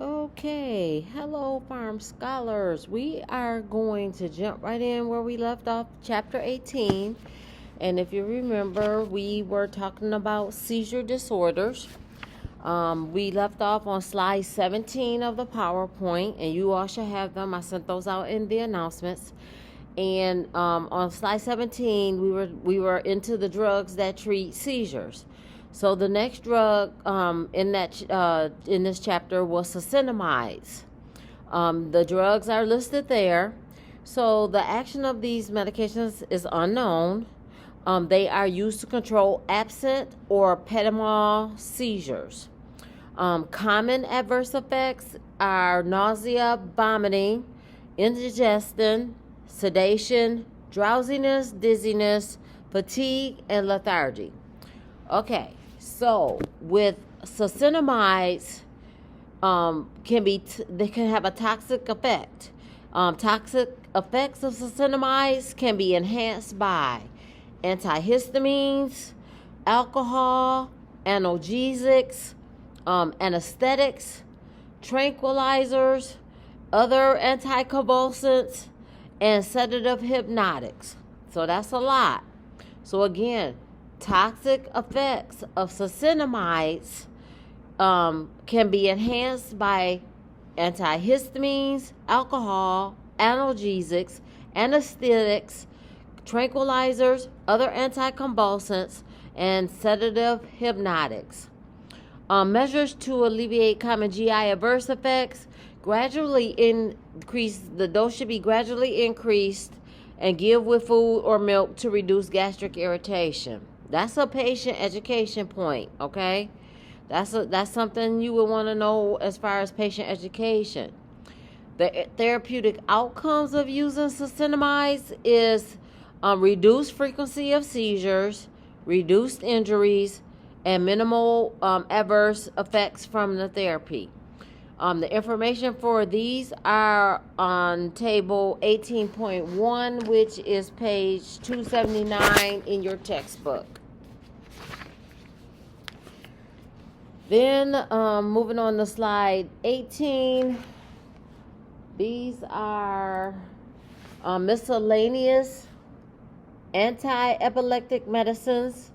Okay, hello, Pharm Scholars. We are going to jump right in where we left off, chapter 18. And if you remember, we were talking about seizure disorders. We left off on slide 17 of the PowerPoint, and you all should have them. I sent those out in the announcements. And on slide 17, we were into the drugs that treat seizures. So the next drug in this chapter was succinimides. The drugs are listed there. So the action of these medications is unknown. They are used to control absent or epidermal seizures. Common adverse effects are nausea, vomiting, indigestion, sedation, drowsiness, dizziness, fatigue, and lethargy. Okay, so with succinimides, they can have a toxic effect. Toxic effects of succinimides can be enhanced by antihistamines, alcohol, analgesics, anesthetics, tranquilizers, other anticonvulsants, and sedative hypnotics. So that's a lot. So again, toxic effects of succinimides can be enhanced by antihistamines, alcohol, analgesics, anesthetics, tranquilizers, other anticonvulsants, and sedative hypnotics. Measures to alleviate common GI adverse effects the dose should be gradually increased and give with food or milk to reduce gastric irritation. That's a patient education point, okay? That's something you would want to know as far as patient education. The therapeutic outcomes of using succinimides is reduced frequency of seizures, reduced injuries, and minimal adverse effects from the therapy. The information for these are on table 18.1, which is page 279 in your textbook. Then moving on to slide 18, these are miscellaneous anti-epileptic medicines.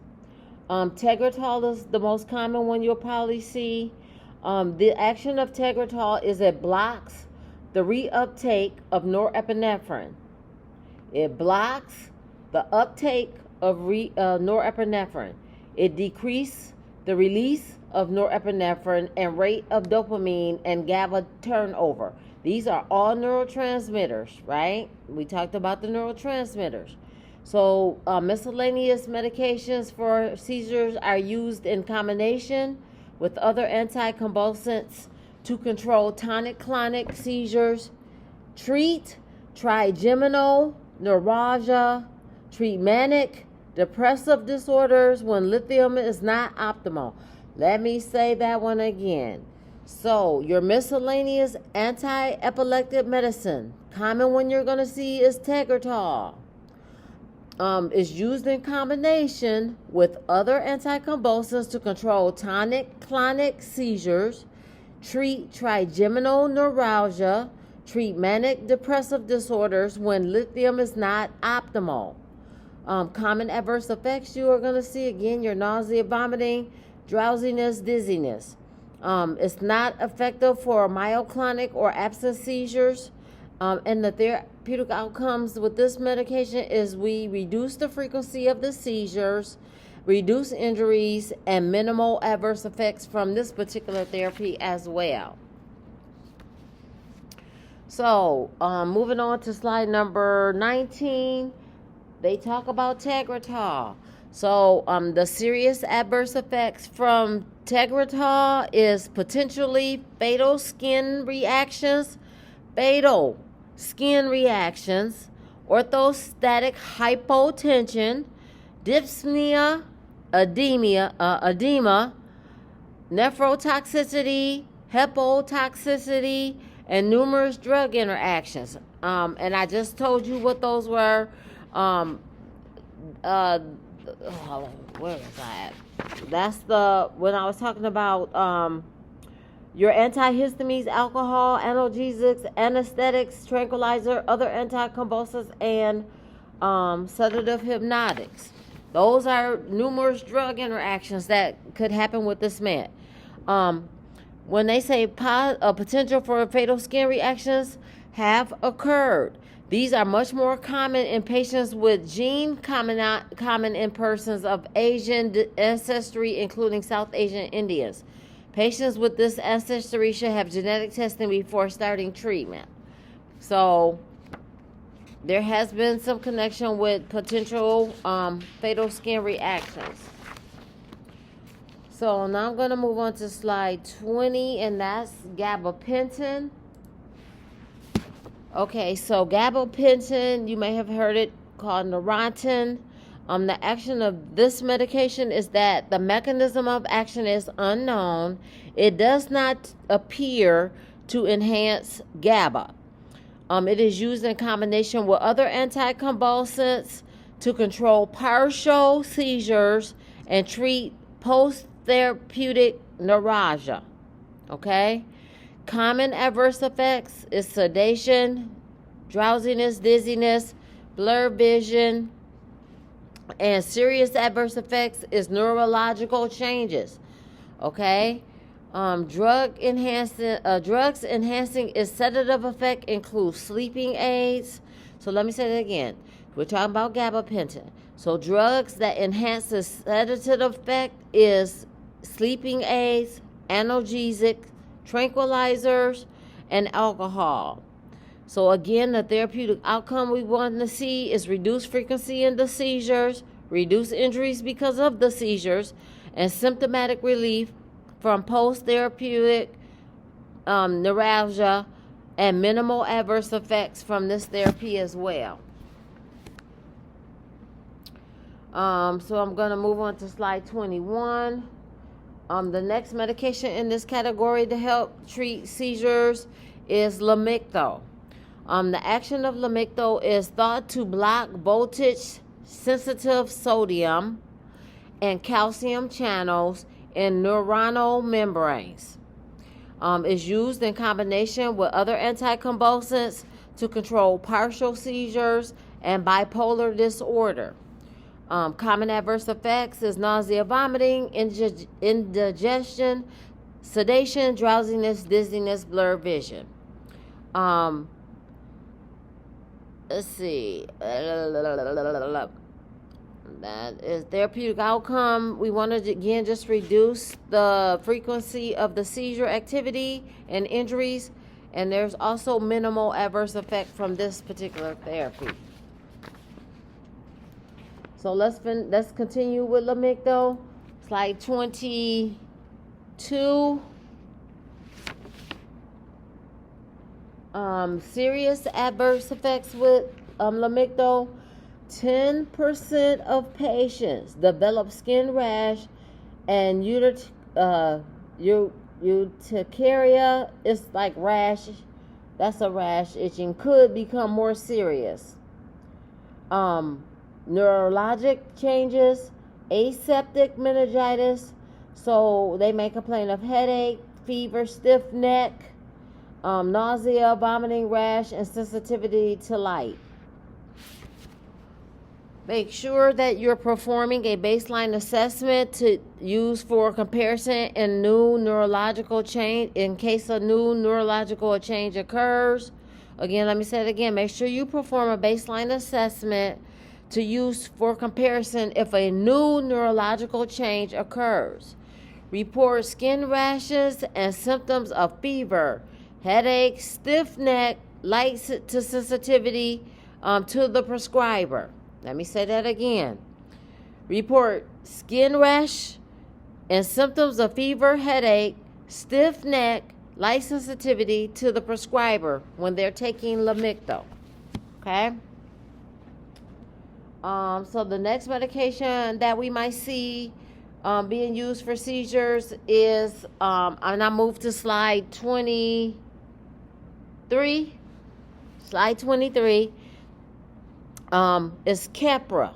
Tegretol is the most common one you'll probably see. The action of Tegretol is it blocks the reuptake of norepinephrine. It blocks the uptake of norepinephrine. It decreases the release of norepinephrine and rate of dopamine and GABA turnover. These are all neurotransmitters, right? We talked about the neurotransmitters. So miscellaneous medications for seizures are used in combination with other anticonvulsants to control tonic-clonic seizures, treat trigeminal neuralgia, treat manic depressive disorders when lithium is not optimal. Let me say that one again. So your miscellaneous anti-epileptic medicine, common one you're going to see is Tegretol. Is used in combination with other anticonvulsants to control tonic-clonic seizures, treat trigeminal neuralgia, treat manic depressive disorders when lithium is not optimal. Common adverse effects you are going to see, again, your nausea, vomiting, drowsiness, dizziness. It's not effective for myoclonic or absent seizures. And the therapeutic outcomes with this medication is we reduce the frequency of the seizures, reduce injuries, and minimal adverse effects from this particular therapy as well. So, moving on to slide number 19, they talk about Tegretol. So, the serious adverse effects from Tegretol is potentially fatal skin reactions, orthostatic hypotension, dyspnea, edema, nephrotoxicity, hepatotoxicity, and numerous drug interactions. And I just told you what those were. Where was I at? That's when I was talking about Your antihistamines, alcohol, analgesics, anesthetics, tranquilizer, other anticonvulsants, and sedative hypnotics. Those are numerous drug interactions that could happen with this med. When they say a potential for fatal skin reactions have occurred, these are much more common in patients with gene common in persons of Asian ancestry, including South Asian Indians. Patients with this ancestry should have genetic testing before starting treatment. So there has been some connection with potential fatal skin reactions. So now I'm going to move on to slide 20, and that's gabapentin. Okay, so gabapentin, you may have heard it called Neurontin. The action of this medication is that the mechanism of action is unknown. It does not appear to enhance GABA. It is used in combination with other anticonvulsants to control partial seizures and treat post-therapeutic neuralgia. Okay? Common adverse effects is sedation, drowsiness, dizziness, blurred vision, and serious adverse effects is neurological changes. Okay? Drugs enhancing its sedative effect includes sleeping aids. So let me say that again. We're talking about gabapentin. So drugs that enhance the sedative effect is sleeping aids, analgesics, tranquilizers, and alcohol. So again, the therapeutic outcome we want to see is reduced frequency in the seizures, reduced injuries because of the seizures, and symptomatic relief from post-therapeutic neuralgia, and minimal adverse effects from this therapy as well. So I'm going to move on to slide 21. The next medication in this category to help treat seizures is Lamictal. The action of Lamictal is thought to block voltage-sensitive sodium and calcium channels in neuronal membranes. Is used in combination with other anticonvulsants to control partial seizures and bipolar disorder. Common adverse effects is nausea, vomiting, indigestion, sedation, drowsiness, dizziness, blurred vision. Let's see. That is therapeutic outcome. We want to again just reduce the frequency of the seizure activity and injuries, and there's also minimal adverse effect from this particular therapy. So let's continue with Lamictal. Slide 22. Serious adverse effects with Lamictal. 10% of patients develop skin rash and urticaria. It's like rash. That's a rash. Itching could become more serious. Neurologic changes, aseptic meningitis. So they may complain of headache, fever, stiff neck, nausea, vomiting, rash, and sensitivity to light. Make sure that you're performing a baseline assessment to use for comparison in new neurological change in case a new neurological change occurs. Again, let me say it again. Make sure you perform a baseline assessment to use for comparison if a new neurological change occurs. Report skin rashes and symptoms of fever, headache, stiff neck, light to sensitivity to the prescriber. Let me say that again. Report skin rash and symptoms of fever, headache, stiff neck, light sensitivity to the prescriber when they're taking Lamictal. Okay? So the next medication that we might see being used for seizures is, and I move to slide 23. Slide 23. Is Keppra.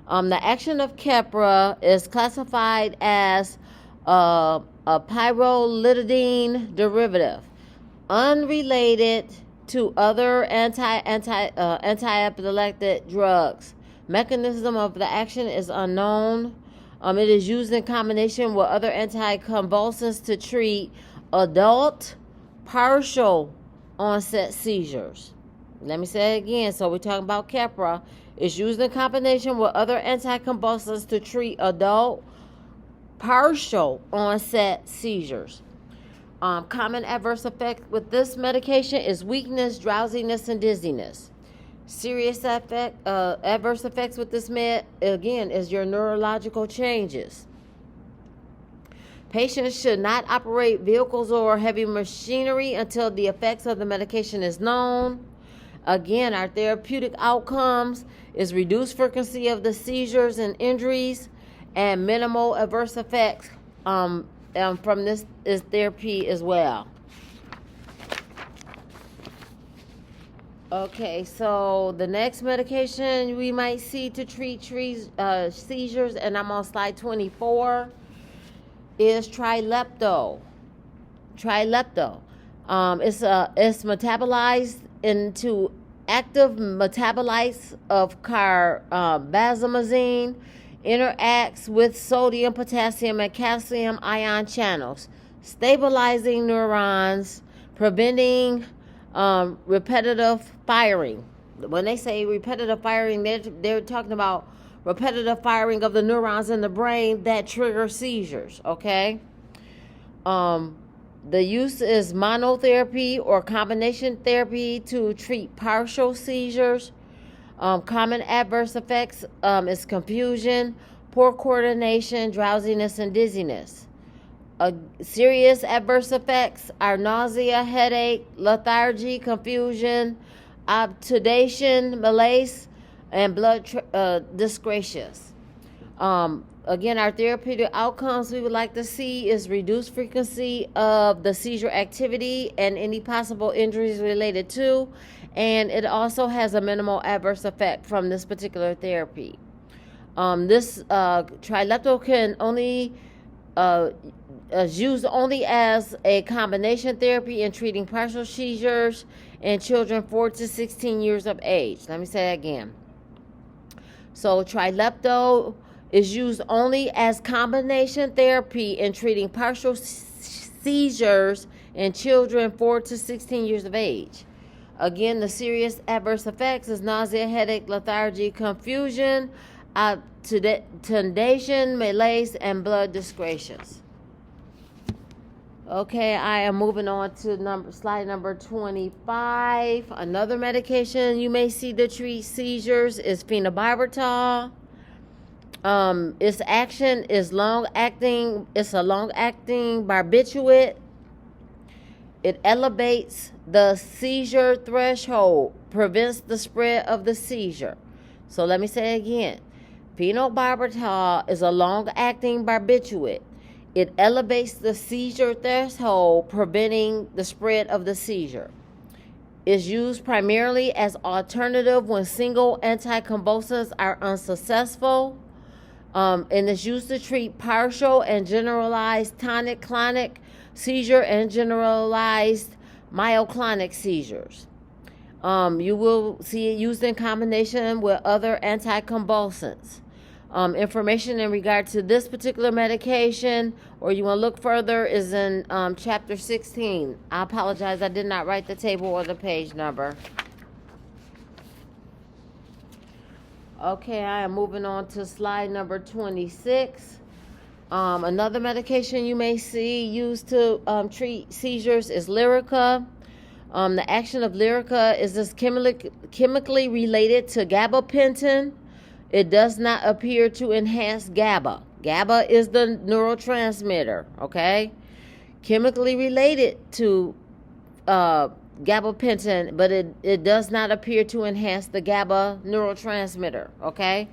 The action of Keppra is classified as a pyrrolidine derivative, unrelated to other anti-epileptic drugs. Mechanism of the action is unknown. It is used in combination with other anticonvulsants to treat adult partial onset seizures. Let me say it again. So we're talking about Keppra. It's used in combination with other anticonvulsants to treat adult partial onset seizures. Common adverse effect with this medication is weakness, drowsiness, and dizziness. Serious adverse effects with this med, again, is your neurological changes. Patients should not operate vehicles or heavy machinery until the effects of the medication is known. Again, our therapeutic outcomes is reduced frequency of the seizures and injuries and minimal adverse effects from this is therapy as well. Okay, so the next medication we might see to treat seizures, and I'm on slide 24, is Trilepto. It's metabolized into active metabolites of carbamazepine, interacts with sodium, potassium, and calcium ion channels, stabilizing neurons, preventing repetitive firing. When they say repetitive firing, they're talking about repetitive firing of the neurons in the brain that trigger seizures, okay? The use is monotherapy or combination therapy to treat partial seizures. Common adverse effects is confusion, poor coordination, drowsiness, and dizziness. Serious adverse effects are nausea, headache, lethargy, confusion, obtundation, malaise, and blood dyscrasias. Again, our therapeutic outcomes we would like to see is reduced frequency of the seizure activity and any possible injuries related to, and it also has a minimal adverse effect from this particular therapy. This Trilepto can only is used only as a combination therapy in treating partial seizures in children 4 to 16 years of age. Let me say that again. So Trilepto is used only as combination therapy in treating partial seizures in children 4 to 16 years of age. Again, the serious adverse effects is nausea, headache, lethargy, confusion, obtundation, malaise, and blood dyscrasias. Okay, I am moving on to slide number 25. Another medication you may see to treat seizures is phenobarbital. Its action is long-acting. It's a long-acting barbiturate. It elevates the seizure threshold, prevents the spread of the seizure. So let me say it again. Phenobarbital is a long-acting barbiturate. It elevates the seizure threshold, preventing the spread of the seizure. It's used primarily as alternative when single anticonvulsants are unsuccessful. And it's used to treat partial and generalized tonic-clonic seizure and generalized myoclonic seizures. You will see it used in combination with other anticonvulsants. Information in regard to this particular medication, or you want to look further, is in chapter 16. I apologize, I did not write the table or the page number. Okay, I am moving on to slide number 26. Another medication you may see used to treat seizures is Lyrica. The action of Lyrica is this chemically related to gabapentin. It does not appear to enhance GABA. GABA is the neurotransmitter, okay? Chemically related to gabapentin, but it does not appear to enhance the GABA neurotransmitter, okay?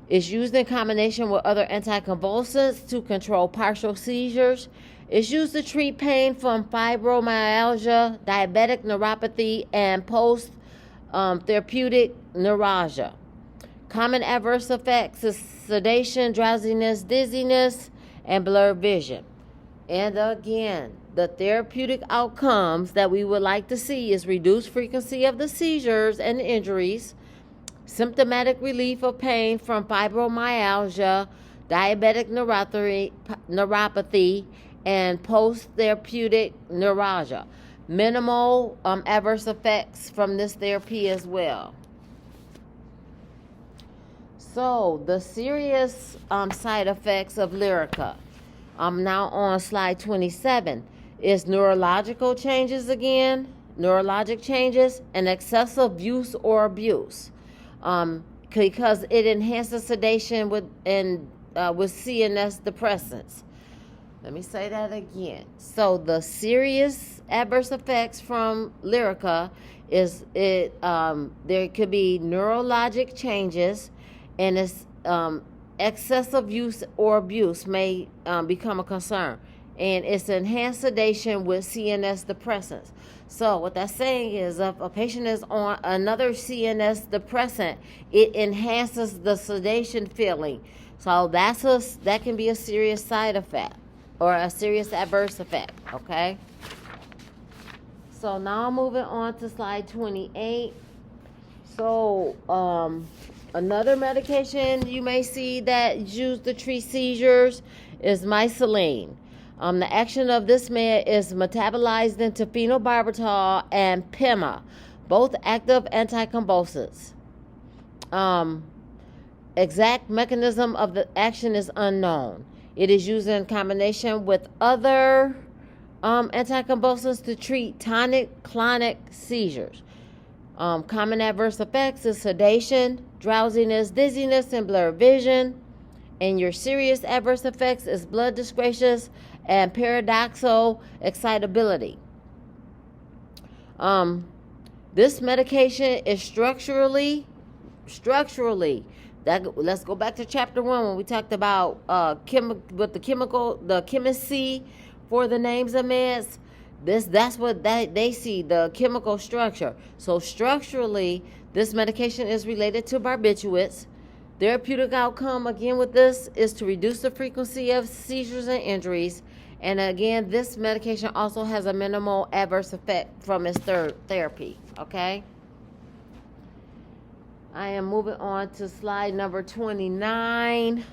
It's used in combination with other anticonvulsants to control partial seizures. It's used to treat pain from fibromyalgia, diabetic neuropathy, and post-therapeutic neuralgia. Common adverse effects is sedation, drowsiness, dizziness, and blurred vision. And again, the therapeutic outcomes that we would like to see is reduced frequency of the seizures and injuries, symptomatic relief of pain from fibromyalgia, diabetic neuropathy, and post-therapeutic neuralgia. Minimal adverse effects from this therapy as well. So, the serious side effects of Lyrica. I'm now on slide 27. Is neurological changes again, neurologic changes, and excessive use or abuse. Because it enhances sedation with CNS depressants. Let me say that again. So the serious adverse effects from Lyrica is there could be neurologic changes, and it's excessive use or abuse may become a concern, and it's enhanced sedation with CNS depressants. So what that's saying is, if a patient is on another CNS depressant, it enhances the sedation feeling. So that can be a serious side effect or a serious adverse effect. Okay. So now moving on to slide 28. So another medication you may see that is used to treat seizures is mycilline. The action of this med is metabolized into phenobarbital and PEMA, both active anticonvulsants. Exact mechanism of the action is unknown. It is used in combination with other anticonvulsants to treat tonic-clonic seizures. Common adverse effects is sedation, drowsiness, dizziness, and blurred vision. And your serious adverse effects is blood disgraces and paradoxal excitability. This medication is structurally. Let's go back to chapter 1 when we talked about the chemistry for the names of meds. That's what they see, the chemical structure. So structurally, this medication is related to barbiturates. Therapeutic outcome, again, with this is to reduce the frequency of seizures and injuries. And again, this medication also has a minimal adverse effect from its therapy. Okay? I am moving on to slide number 29.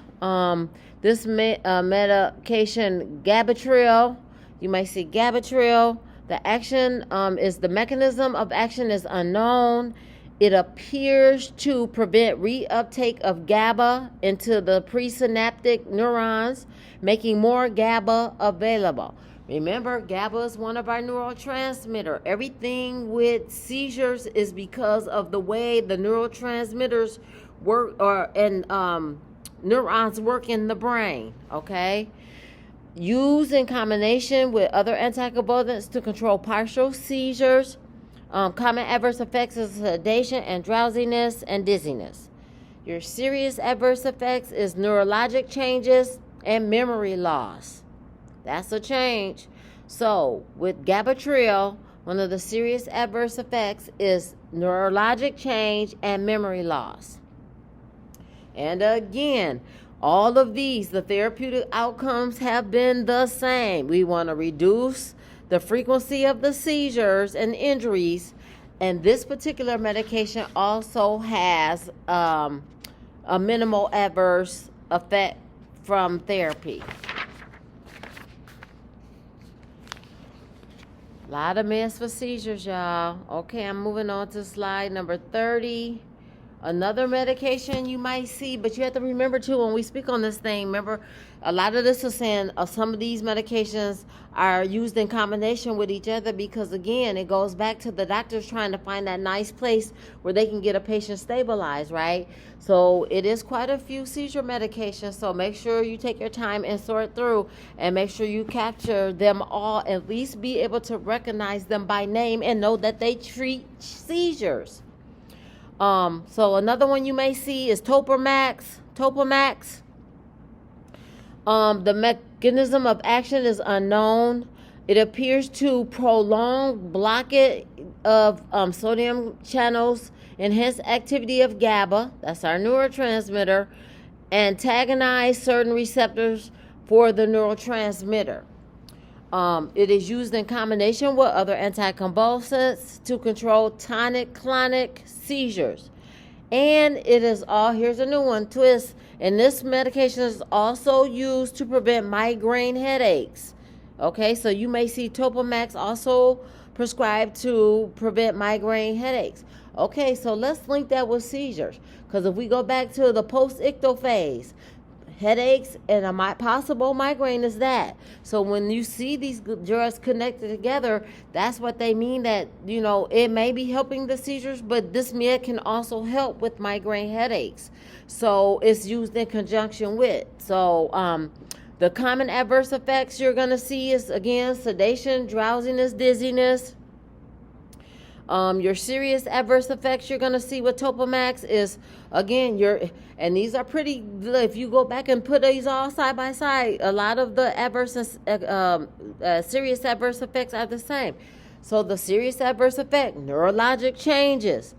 This medication, Gabatril. You may see Gabatril. The action the mechanism of action is unknown. It appears to prevent reuptake of GABA into the presynaptic neurons, making more GABA available. Remember, GABA is one of our neurotransmitters. Everything with seizures is because of the way the neurotransmitters work, neurons work in the brain. Okay. Used in combination with other anticonvulsants to control partial seizures. Common adverse effects is sedation and drowsiness and dizziness. Your serious adverse effects is neurologic changes and memory loss. That's a change. So with Gabatril, one of the serious adverse effects is neurologic change and memory loss. And again, all of these, the therapeutic outcomes have been the same. We want to reduce the frequency of the seizures and injuries, and this particular medication also has a minimal adverse effect from therapy. A lot of meds for seizures, y'all. Okay, I'm moving on to slide number 30. Another medication you might see, but you have to remember too, when we speak on this thing, remember a lot of this is saying some of these medications are used in combination with each other, because again, it goes back to the doctors trying to find that nice place where they can get a patient stabilized, right? So it is quite a few seizure medications, so make sure you take your time and sort through and make sure you capture them all, at least be able to recognize them by name and know that they treat seizures. So another one you may see is Topamax. The mechanism of action is unknown. It appears to prolong blockage of sodium channels, enhance activity of GABA, that's our neurotransmitter, antagonize certain receptors for the neurotransmitter. It is used in combination with other anticonvulsants to control tonic-clonic seizures. And it is all, here's a new one, twist. And this medication is also used to prevent migraine headaches. Okay, so you may see Topamax also prescribed to prevent migraine headaches. Okay, so let's link that with seizures. Because if we go back to the post-ictal phase, headaches and a possible migraine is that. So when you see these drugs connected together, that's what they mean, that, you know, it may be helping the seizures, but this med can also help with migraine headaches. So it's used in conjunction with. So the common adverse effects you're going to see is, again, sedation, drowsiness, dizziness. Your serious adverse effects you're going to see with Topamax is, again, and these are pretty, if you go back and put these all side by side, a lot of the serious adverse effects are the same. So the serious adverse effect, neurologic changes,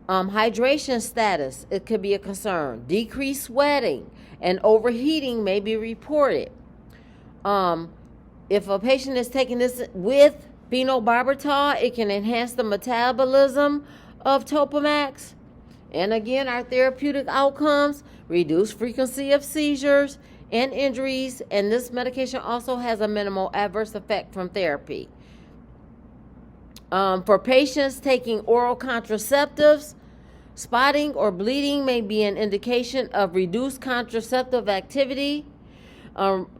hydration status, it could be a concern. Decreased sweating and overheating may be reported. If a patient is taking this with phenobarbital, it can enhance the metabolism of Topamax. And again, our therapeutic outcomes, reduce frequency of seizures and injuries, and this medication also has a minimal adverse effect from therapy. For patients taking oral contraceptives, spotting or bleeding may be an indication of reduced contraceptive activity.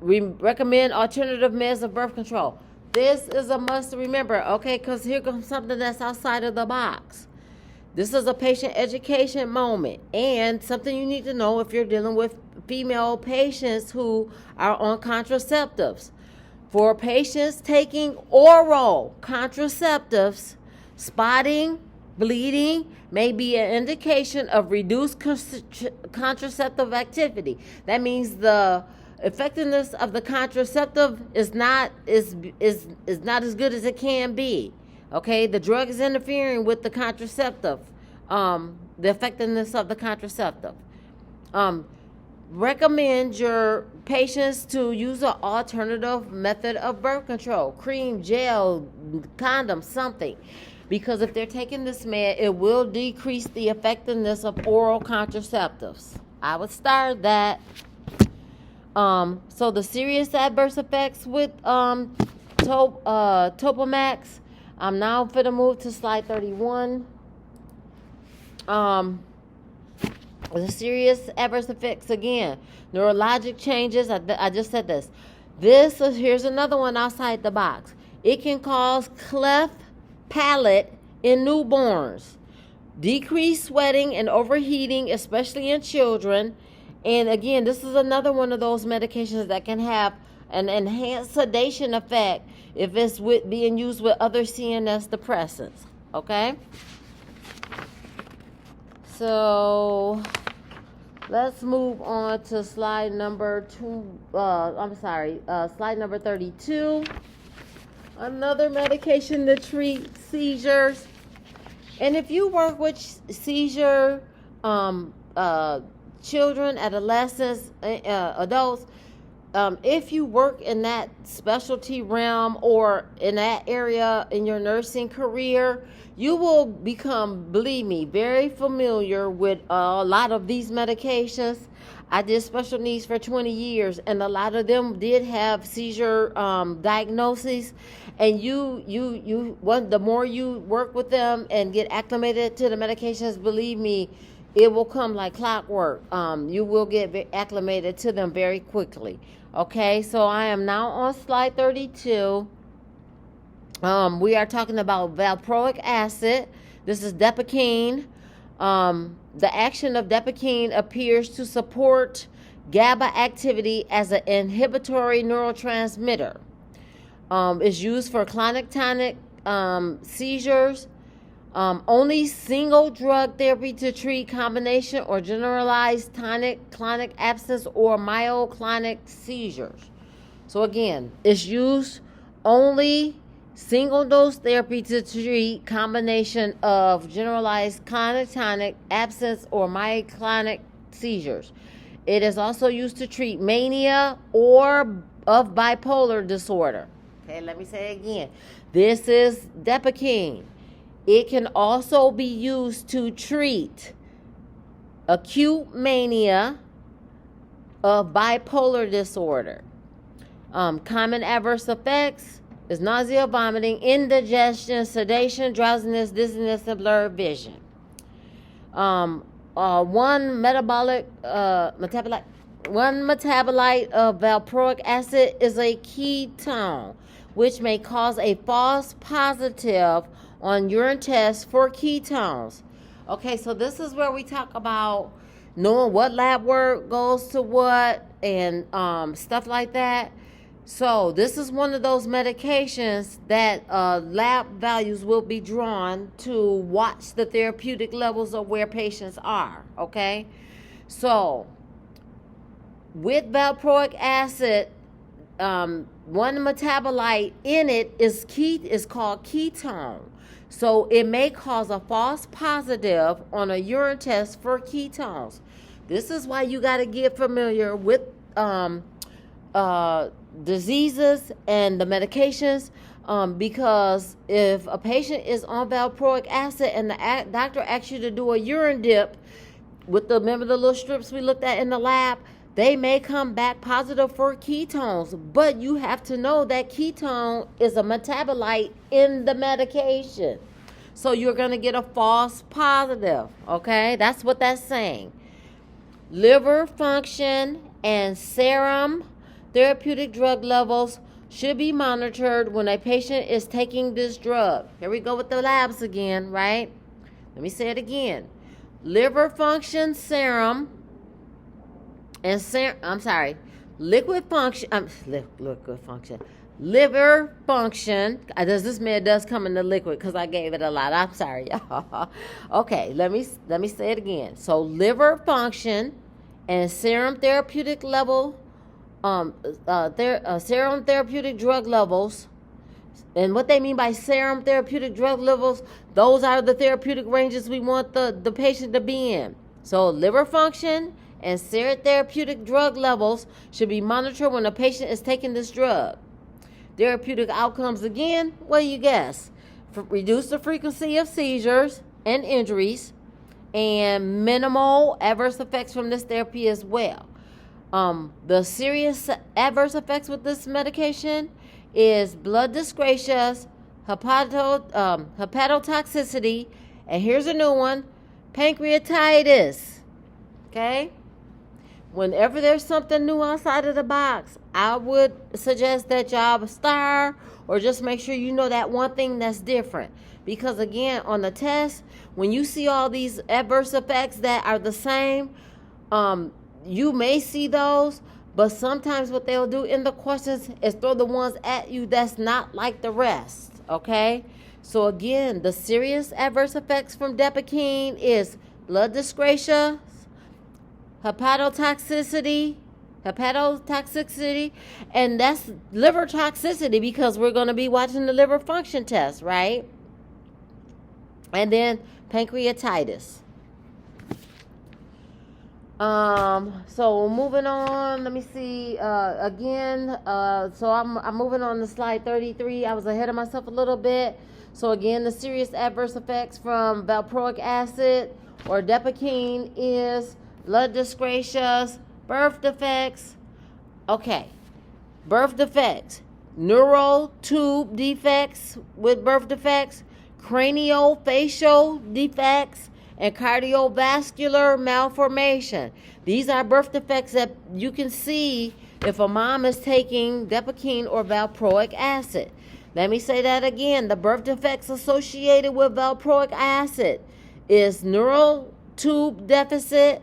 We recommend alternative methods of birth control. This is a must remember, okay, because here comes something that's outside of the box. This is a patient education moment, and something you need to know if you're dealing with female patients who are on contraceptives. For patients taking oral contraceptives, spotting, bleeding may be an indication of reduced contraceptive activity. That means the effectiveness of the contraceptive is not as good as it can be. Okay, the drug is interfering with the contraceptive, the effectiveness of the contraceptive. Recommend your patients to use an alternative method of birth control, cream, gel, condom, something. Because if they're taking this med, it will decrease the effectiveness of oral contraceptives. I would start that. So the serious adverse effects with Topamax. I'm now going to move to slide 31. The serious adverse effects, again, neurologic changes. I just said this. Here's another one outside the box. It can cause cleft palate in newborns, decreased sweating and overheating, especially in children. And again, this is another one of those medications that can have an enhanced sedation effect if it's being used with other CNS depressants. Okay? So let's move on to slide number 32. Another medication to treat seizures. And if you work with seizure children, adolescents, adults, if you work in that specialty realm or in that area in your nursing career, you will become, believe me, very familiar with a lot of these medications. I did special needs for 20 years, and a lot of them did have seizure diagnoses. And the more you work with them and get acclimated to the medications, believe me, it will come like clockwork. You will get acclimated to them very quickly. Okay, so I am now on slide 32. We are talking about valproic acid. This is Depakine. The action of Depakine appears to support GABA activity as an inhibitory neurotransmitter. It's used for clonic-tonic seizures. Only single drug therapy to treat combination or generalized tonic-clonic absence or myoclonic seizures. So again, it's used only single dose therapy to treat combination of generalized clonic-tonic absence or myoclonic seizures. It is also used to treat mania or of bipolar disorder. Okay, let me say it again. This is Depakine. It can also be used to treat acute mania of bipolar disorder. Common adverse effects is nausea, vomiting, indigestion, sedation, drowsiness, dizziness, and blurred vision. One metabolite of valproic acid is a ketone, which may cause a false positive on urine tests for ketones. Okay, so this is where we talk about knowing what lab work goes to what and stuff like that. So this is one of those medications that lab values will be drawn to watch the therapeutic levels of where patients are, okay? So with valproic acid, one metabolite in it is called ketone. So it may cause a false positive on a urine test for ketones. This is why you got to get familiar with diseases and the medications, because if a patient is on valproic acid and the doctor asks you to do a urine dip with remember the little strips we looked at in the lab, they may come back positive for ketones, but you have to know that ketone is a metabolite in the medication. So you're going to get a false positive, okay? That's what that's saying. Liver function and serum therapeutic drug levels should be monitored when a patient is taking this drug. Here we go with the labs again, right? Let me say it again. Liver function serum and liver function. This man does come in the liquid because I gave it a lot. I'm sorry, y'all. Okay, let me say it again. So liver function and serum therapeutic level, serum therapeutic drug levels. And what they mean by serum therapeutic drug levels, those are the therapeutic ranges we want the patient to be in. So liver function and serum therapeutic drug levels should be monitored when a patient is taking this drug. Therapeutic outcomes again, what do you guess? Reduce the frequency of seizures and injuries, and minimal adverse effects from this therapy as well. The serious adverse effects with this medication is blood dyscrasias, hepatotoxicity, and here's a new one, pancreatitis. Okay? Whenever there's something new outside of the box, I would suggest that y'all star or just make sure you know that one thing that's different. Because again, on the test, when you see all these adverse effects that are the same, you may see those, but sometimes what they'll do in the questions is throw the ones at you that's not like the rest, okay? So again, the serious adverse effects from Depakine is blood dyscrasia, hepatotoxicity, and that's liver toxicity because we're going to be watching the liver function test, right? And then pancreatitis. So moving on, let me see, so I'm moving on to slide 33. I was ahead of myself a little bit. So again, the serious adverse effects from valproic acid or Depakine is blood dyscrasias, birth defects. Okay, birth defects, neural tube defects with birth defects, craniofacial defects, and cardiovascular malformation. These are birth defects that you can see if a mom is taking Depakine or valproic acid. Let me say that again. The birth defects associated with valproic acid is neural tube deficit,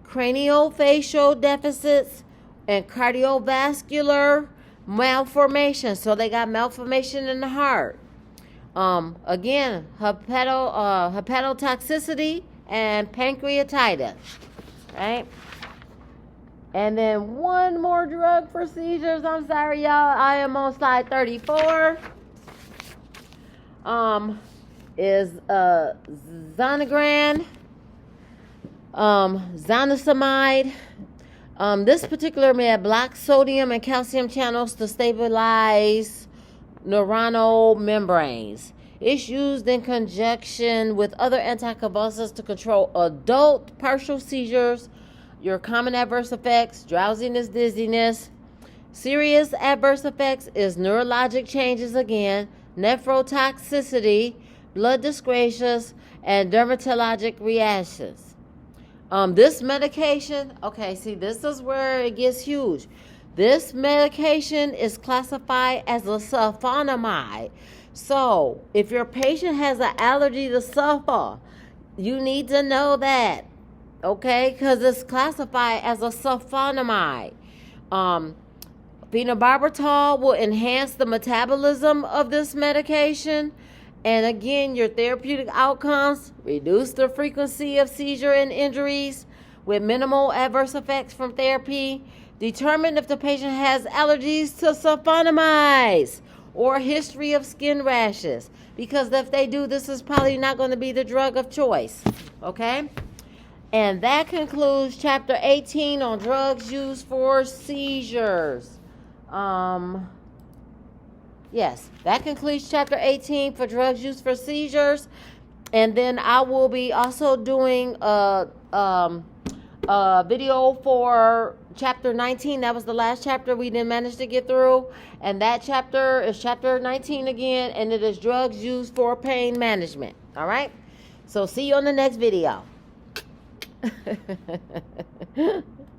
craniofacial deficits, and cardiovascular malformation. So they got malformation in the heart. Again, hepatotoxicity and pancreatitis, right? And then one more drug for seizures. I'm sorry, y'all. I am on slide 34. Is Zonegran, zonisamide. This particular med blocks sodium and calcium channels to stabilize neuronal membranes. It's used in conjunction with other anticonvulsants to control adult partial seizures, your common adverse effects, drowsiness, dizziness. Serious adverse effects is neurologic changes again, nephrotoxicity, blood dyscrasias, and dermatologic reactions. This medication, okay, see, this is where it gets huge. This medication is classified as a sulfonamide. So, if your patient has an allergy to sulfur, you need to know that, okay, because it's classified as a sulfonamide. Phenobarbital will enhance the metabolism of this medication. And again, your therapeutic outcomes: reduce the frequency of seizure and injuries with minimal adverse effects from therapy. Determine if the patient has allergies to sulfonamides or a history of skin rashes. Because if they do, this is probably not going to be the drug of choice. Okay? And that concludes Chapter 18 on drugs used for seizures. Yes, that concludes Chapter 18 for drugs used for seizures. And then I will be also doing a video for Chapter 19. That was the last chapter we didn't manage to get through. And that chapter is Chapter 19 again, and it is drugs used for pain management. All right? So see you on the next video.